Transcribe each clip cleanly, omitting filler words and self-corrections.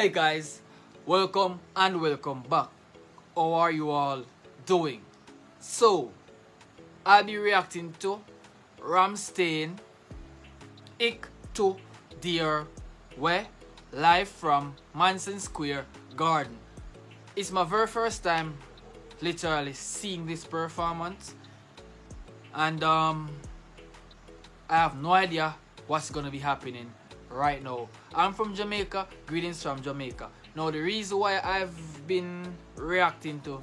Hey guys, welcome and welcome back. How are you all doing? So, I'll be reacting to Rammstein Ik to Dear We live from Madison Square Garden. It's my very first time literally seeing this performance, and I have no idea what's gonna be happening right now. I'm from Jamaica. Greetings from Jamaica. Now, the reason why I've been reacting to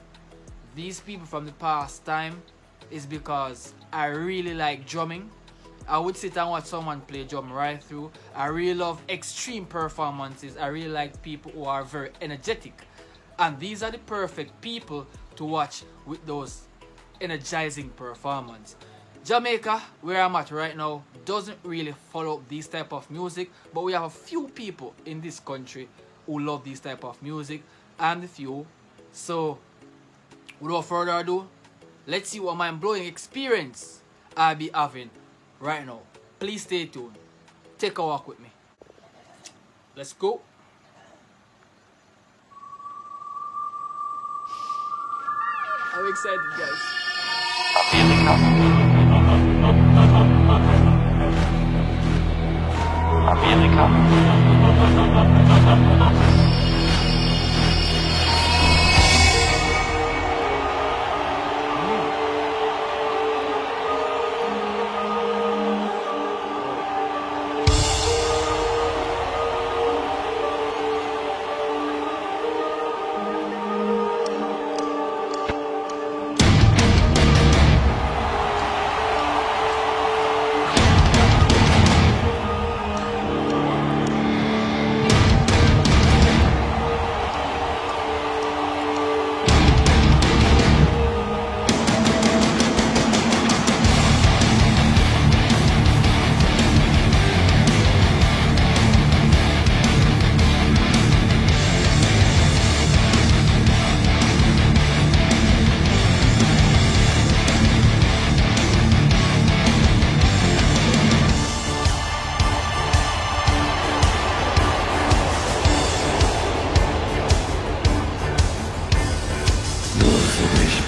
these people from the past time is because I really like drumming. I would sit and watch someone play drum right through. I really love extreme performances. I really like people who are very energetic, and these are the perfect people to watch with those energizing performances. Jamaica, where I'm at right now, doesn't really follow this type of music, but we have a few people in this country who love this type of music. I'm the few. So, without further ado, let's see what mind-blowing experience I'll be having right now. Please stay tuned. Take a walk with me. Let's go. I'm excited, guys.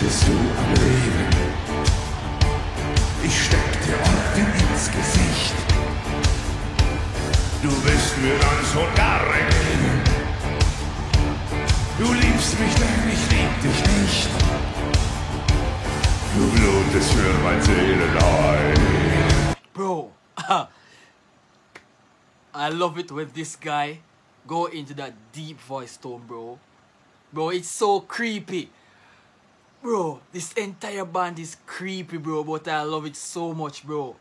Bist du am Leben? Ich steck dir Orten ins Gesicht. Du bist mir ganz und gar recht. Du liebst mich, denn ich lieb dich nicht. Du blutest für mein Seelenleid. Bro, I love it when this guy go into that deep voice tone, bro. Bro, it's so creepy. Bro, this entire band is creepy, bro, but I love it so much, bro.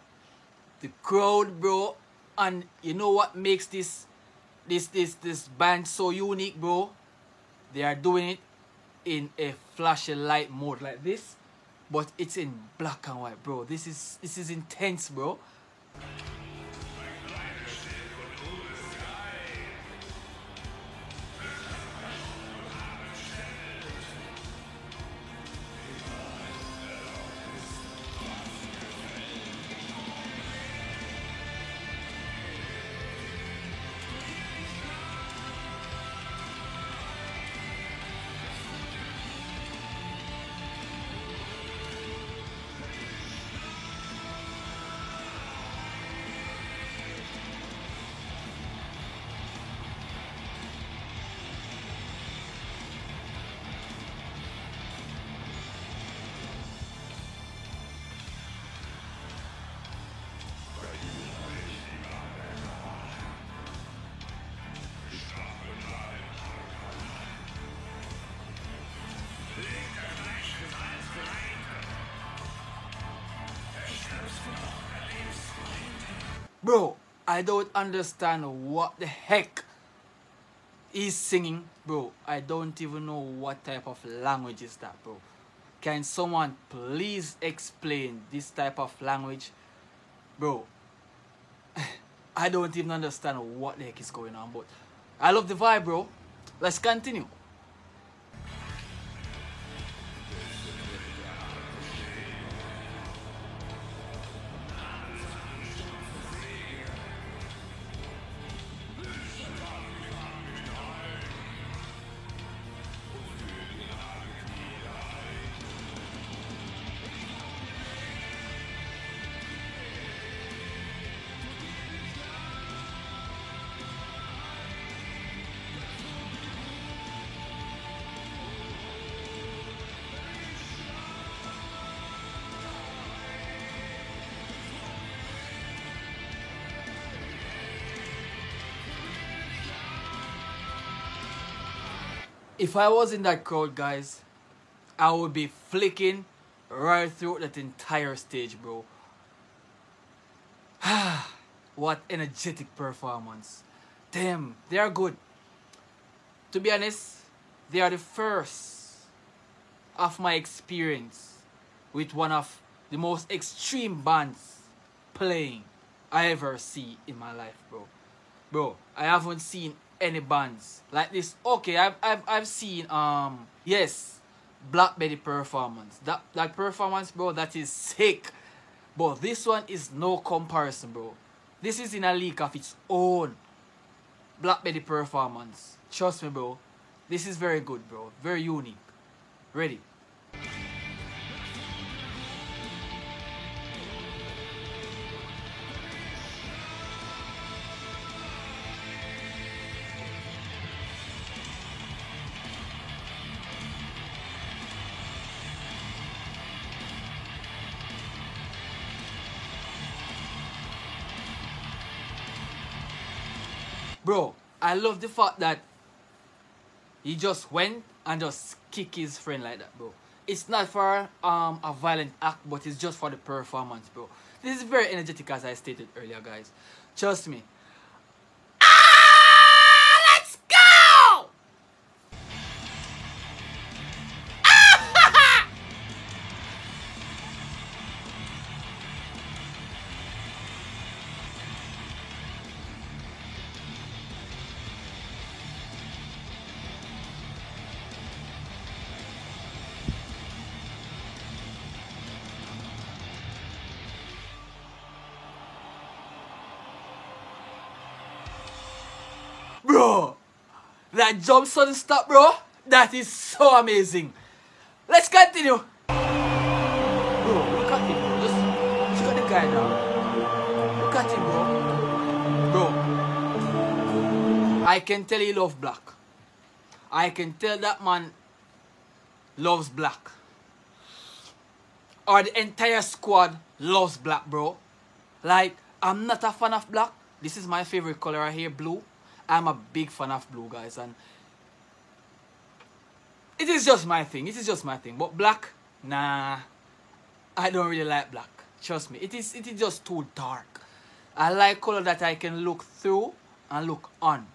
The crowd, bro, and you know what makes this band so unique, bro? They are doing it in a flashy light mode like this, but it's in black and white, bro. This is intense, bro. Bro, I don't understand what the heck he's singing, bro. I don't even know what type of language is that, bro. Can someone please explain this type of language? Bro, I don't even understand what the heck is going on, but I love the vibe, bro. Let's continue. If I was in that crowd, guys, I would be flicking right through that entire stage, bro. What energetic performance. Damn, they are good. To be honest, they are the first of my experience with one of the most extreme bands playing I ever see in my life, bro. Bro, I haven't seen any bands like this. Okay, I've seen yes, Black Betty performance. That performance, bro, that is sick. But this one is no comparison, bro. This is in a league of its own. Black Betty performance. Trust me, bro. This is very good, bro. Very unique. Ready? Bro, I love the fact that he just went and just kick his friend like that, bro. It's not for a violent act, but it's just for the performance, bro. This is very energetic, as I stated earlier, guys. Trust me. Let's go! Bro, that jump sudden stop, bro. That is so amazing. Let's continue. Bro, look at him, bro. Just look at the guy now. Look at him, bro. Bro, I can tell he loves black. I can tell that man loves black. Or the entire squad loves black, bro. Like, I'm not a fan of black. This is my favorite color right here, blue. I'm a big fan of blue, guys, and it is just my thing. It is just my thing. But black, nah, I don't really like black. Trust me, it is just too dark. I like color that I can look through and look on.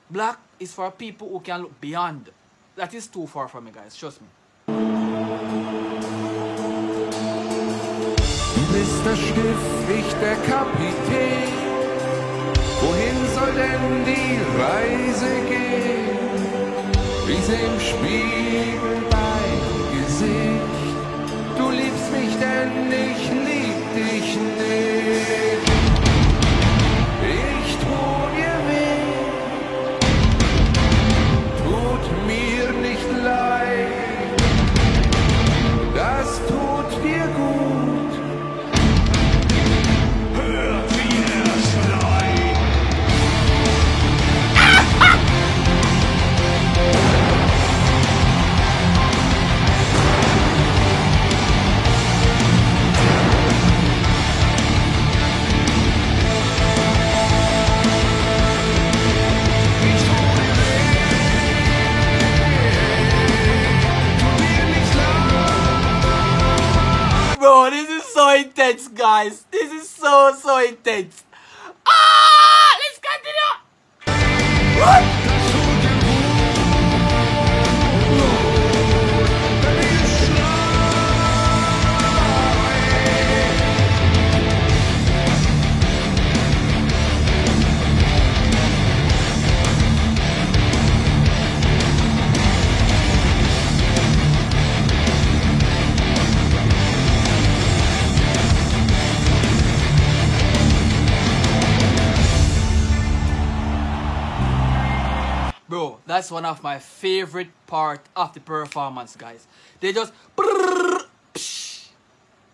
Black is for people who can look beyond. That is too far from me, guys. Trust me. Du bist das Schiff, ich der Kapitän. Wohin soll denn die Reise gehen? Ich seh im Spiegel dein Gesicht. Du liebst mich, denn ich lieb dich nicht. Ich tu dir weh, tut mir nicht leid. Das tut dir gut. Hört, wie er schreit. Bro, this is so intense, guys. This is so intense. Let's continue. What? Bro, that's one of my favorite part of the performance, guys. They just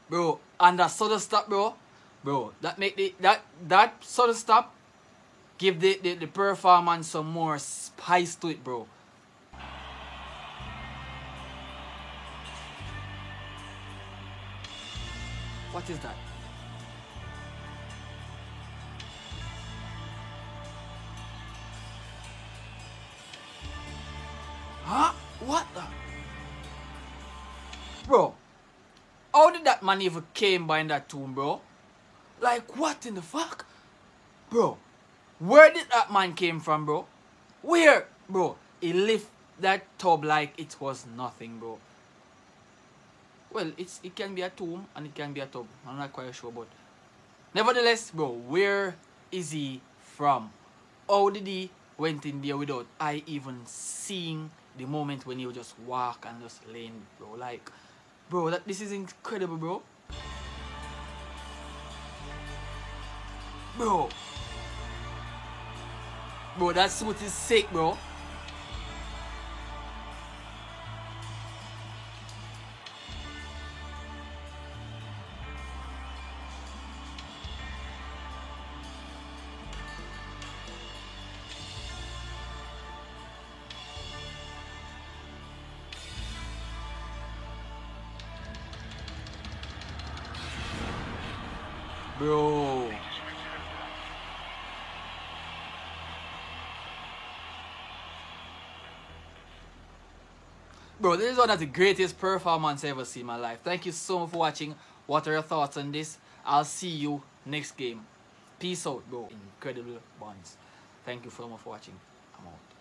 bro, and that sudden stop, bro, that make that sudden stop give the performance some more spice to it, bro. What is that? Bro, how did that man even came by in that tomb, bro? Like, what in the fuck? Bro, where did that man came from, bro? Where? Bro, he lift that tub like it was nothing, bro. Well, it can be a tomb and it can be a tub. I'm not quite sure, but nevertheless, bro, where is he from? How did he went in there without I even seeing the moment when he would just walk and just laying, bro? Like, bro, this is incredible, bro. Bro, that suit is sick, bro. Bro. Bro, this is one of the greatest performances I ever seen in my life. Thank you so much for watching. What are your thoughts on this? I'll see you next game. Peace out, bro. Incredible bonds. Thank you so much for watching. I'm out.